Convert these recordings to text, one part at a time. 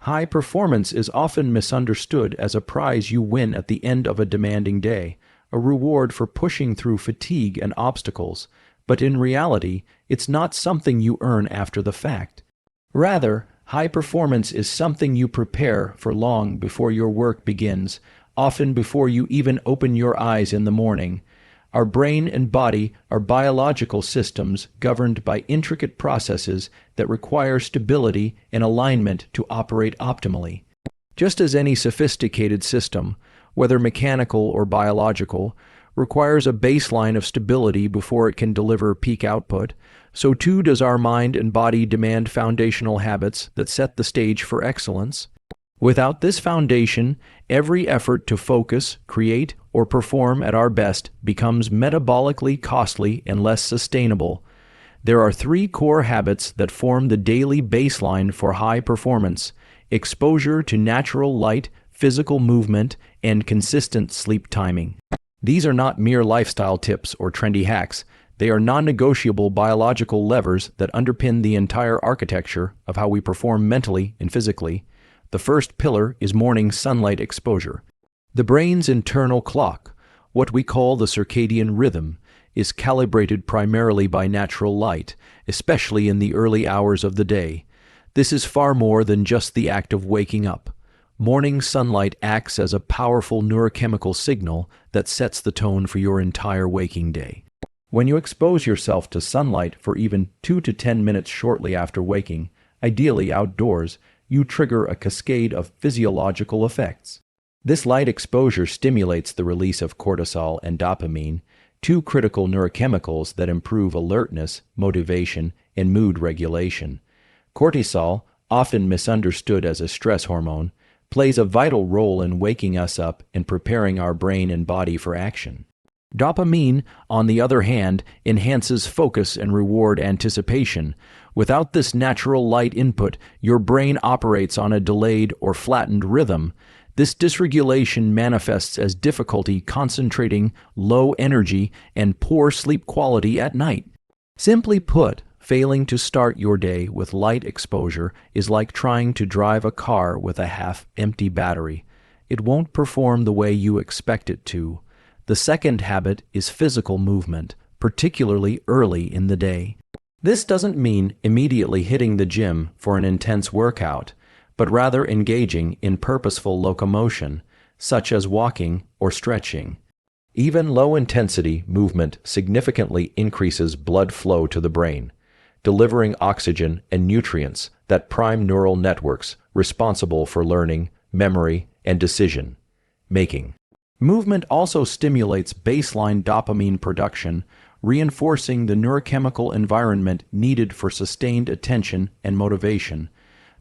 High performance is often misunderstood as a prize you win at the end of a demanding day, a reward for pushing through fatigue and obstacles, but in reality, it's not something you earn after the fact. Rather, high performance is something you prepare for long before your work begins, often before you even open your eyes in the morning. Our brain and body are biological systems governed by intricate processes that require stability and alignment to operate optimally. Just as any sophisticated system, whether mechanical or biological, requires a baseline of stability before it can deliver peak output, so too does our mind and body demand foundational habits that set the stage for excellence. Without this foundation, every effort to focus, create, or perform at our best becomes metabolically costly and less sustainable. There are three core habits that form the daily baseline for high performance: exposure to natural light, physical movement, and consistent sleep timing. These are not mere lifestyle tips or trendy hacks. They are non-negotiable biological levers that underpin the entire architecture of how we perform mentally and physically. The first pillar is morning sunlight exposure. The brain's internal clock, what we call the circadian rhythm, is calibrated primarily by natural light, especially in the early hours of the day. This is far more than just the act of waking up. Morning sunlight acts as a powerful neurochemical signal that sets the tone for your entire waking day. When you expose yourself to sunlight for even 2 to 10 minutes shortly after waking, ideally outdoors, you trigger a cascade of physiological effects. This light exposure stimulates the release of cortisol and dopamine, two critical neurochemicals that improve alertness, motivation, and mood regulation. Cortisol, often misunderstood as a stress hormone, plays a vital role in waking us up and preparing our brain and body for action. Dopamine, on the other hand, enhances focus and reward anticipation. Without this natural light input, your brain operates on a delayed or flattened rhythm. This dysregulation manifests as difficulty concentrating, low energy, and poor sleep quality at night. Simply put, failing to start your day with light exposure is like trying to drive a car with a half-empty battery. It won't perform the way you expect it to. The second habit is physical movement, particularly early in the day. This doesn't mean immediately hitting the gym for an intense workout, but rather engaging in purposeful locomotion, such as walking or stretching. Even low-intensity movement significantly increases blood flow to the brain, delivering oxygen and nutrients that prime neural networks responsible for learning, memory, and decision-making. Movement also stimulates baseline dopamine production, reinforcing the neurochemical environment needed for sustained attention and motivation.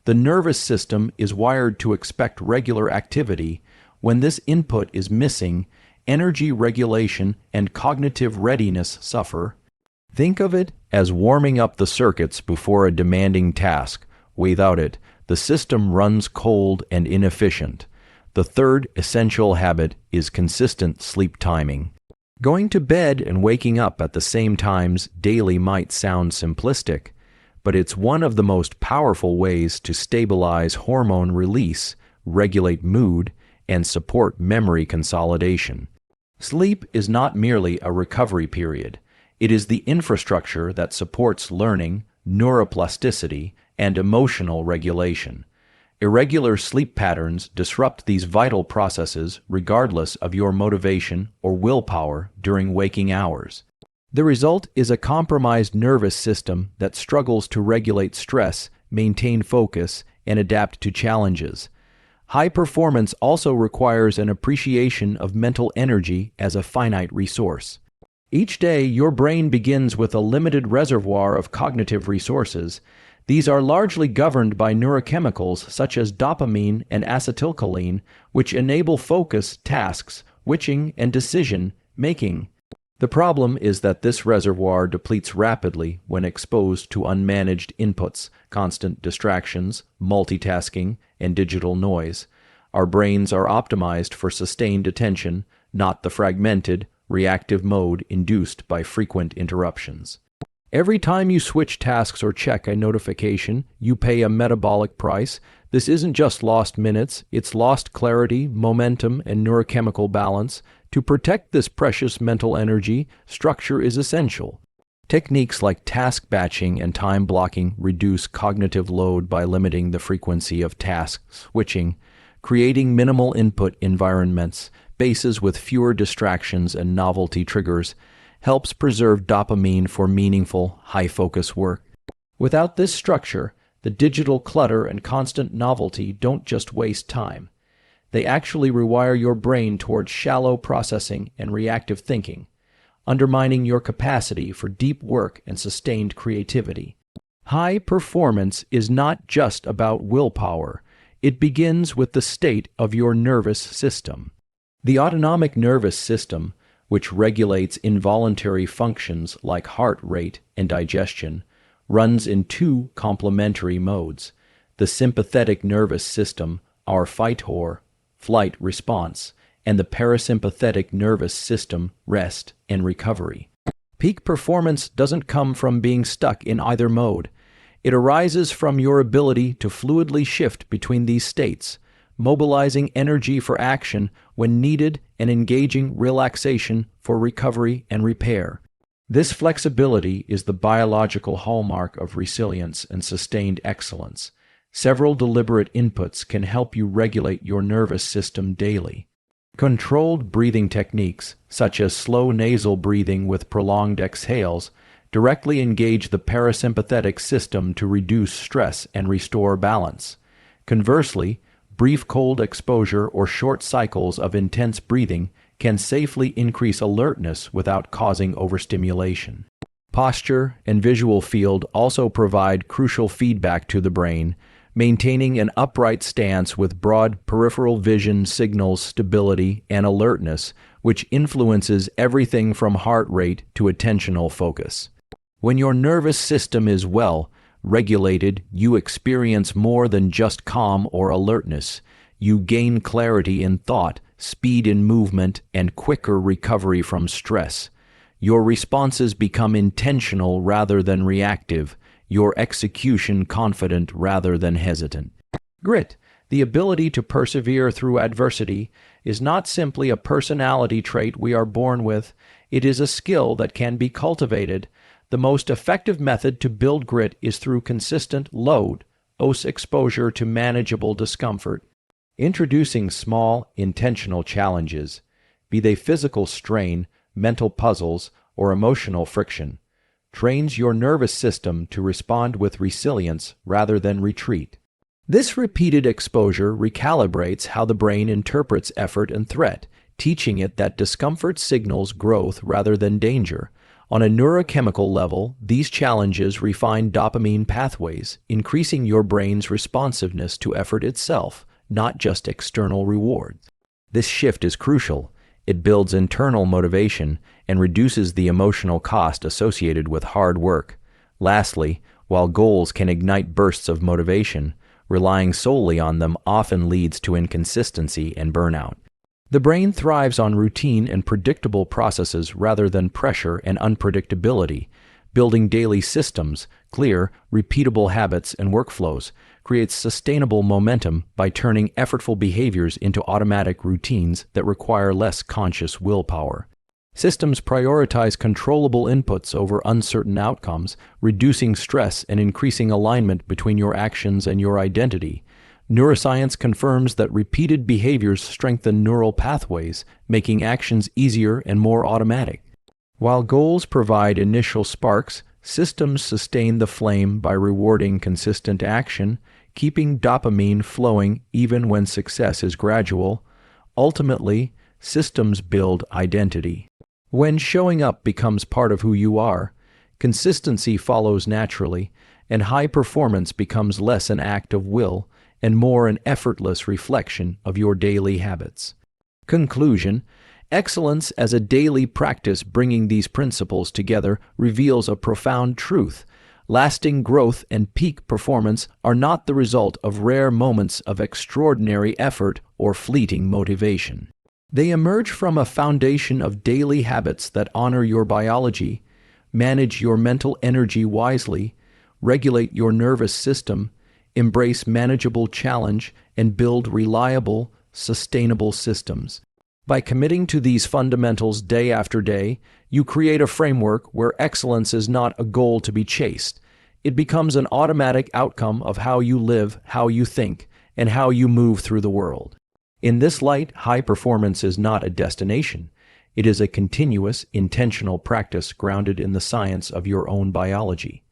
The nervous system is wired to expect regular activity. When this input is missing, energy regulation and cognitive readiness suffer. Think of it as warming up the circuits before a demanding task. Without it, the system runs cold and inefficient. The third essential habit is consistent sleep timing. Going to bed and waking up at the same times daily might sound simplistic, but it's one of the most powerful ways to stabilize hormone release, regulate mood, and support memory consolidation. Sleep is not merely a recovery period. It is the infrastructure that supports learning, neuroplasticity, and emotional regulation. Irregular sleep patterns disrupt these vital processes regardless of your motivation or willpower during waking hours. The result is a compromised nervous system that struggles to regulate stress, maintain focus, and adapt to challenges. High performance also requires an appreciation of mental energy as a finite resource. Each day, your brain begins with a limited reservoir of cognitive resources. These are largely governed by neurochemicals such as dopamine and acetylcholine, which enable focus, tasks, switching, and decision-making. The problem is that this reservoir depletes rapidly when exposed to unmanaged inputs, constant distractions, multitasking, and digital noise. Our brains are optimized for sustained attention, not the fragmented, reactive mode induced by frequent interruptions. Every time you switch tasks or check a notification, you pay a metabolic price. This isn't just lost minutes, it's lost clarity, momentum, and neurochemical balance. To protect this precious mental energy, structure is essential. Techniques like task batching and time blocking reduce cognitive load by limiting the frequency of task switching, creating minimal input environments, spaces with fewer distractions and novelty triggers, helps preserve dopamine for meaningful, high-focus work. Without this structure, the digital clutter and constant novelty don't just waste time. They actually rewire your brain towards shallow processing and reactive thinking, undermining your capacity for deep work and sustained creativity. High performance is not just about willpower. It begins with the state of your nervous system. The autonomic nervous system, which regulates involuntary functions like heart rate and digestion, runs in two complementary modes: the sympathetic nervous system, our fight or flight response, and the parasympathetic nervous system, rest and recovery. Peak performance doesn't come from being stuck in either mode. It arises from your ability to fluidly shift between these states, mobilizing energy for action when needed and engaging relaxation for recovery and repair. This flexibility is the biological hallmark of resilience and sustained excellence. Several deliberate inputs can help you regulate your nervous system daily. Controlled breathing techniques, such as slow nasal breathing with prolonged exhales, directly engage the parasympathetic system to reduce stress and restore balance. Conversely, brief cold exposure or short cycles of intense breathing can safely increase alertness without causing overstimulation. Posture and visual field also provide crucial feedback to the brain. Maintaining an upright stance with broad peripheral vision signals stability and alertness, which influences everything from heart rate to attentional focus. When your nervous system is well regulated, you experience more than just calm or alertness. You gain clarity in thought, speed in movement, and quicker recovery from stress. Your responses become intentional rather than reactive, your execution confident rather than hesitant. Grit, the ability to persevere through adversity, is not simply a personality trait we are born with. It is a skill that can be cultivated. The most effective method to build grit is through consistent low-dose exposure to manageable discomfort. Introducing small, intentional challenges, be they physical strain, mental puzzles, or emotional friction, trains your nervous system to respond with resilience rather than retreat. This repeated exposure recalibrates how the brain interprets effort and threat, teaching it that discomfort signals growth rather than danger. On a neurochemical level, these challenges refine dopamine pathways, increasing your brain's responsiveness to effort itself, not just external rewards. This shift is crucial. It builds internal motivation and reduces the emotional cost associated with hard work. Lastly, while goals can ignite bursts of motivation, relying solely on them often leads to inconsistency and burnout. The brain thrives on routine and predictable processes rather than pressure and unpredictability. Building daily systems, clear, repeatable habits and workflows creates sustainable momentum by turning effortful behaviors into automatic routines that require less conscious willpower. Systems prioritize controllable inputs over uncertain outcomes, reducing stress and increasing alignment between your actions and your identity. Neuroscience confirms that repeated behaviors strengthen neural pathways, making actions easier and more automatic. While goals provide initial sparks, systems sustain the flame by rewarding consistent action, keeping dopamine flowing even when success is gradual. Ultimately, systems build identity. When showing up becomes part of who you are, consistency follows naturally, and high performance becomes less an act of will and more an effortless reflection of your daily habits. Conclusion: excellence as a daily practice bringing these principles together reveals a profound truth. Lasting growth and peak performance are not the result of rare moments of extraordinary effort or fleeting motivation. They emerge from a foundation of daily habits that honor your biology, manage your mental energy wisely, regulate your nervous system, embrace manageable challenge, and build reliable, sustainable systems. By committing to these fundamentals day after day, you create a framework where excellence is not a goal to be chased. It becomes an automatic outcome of how you live, how you think, and how you move through the world. In this light, high performance is not a destination. It is a continuous, intentional practice grounded in the science of your own biology.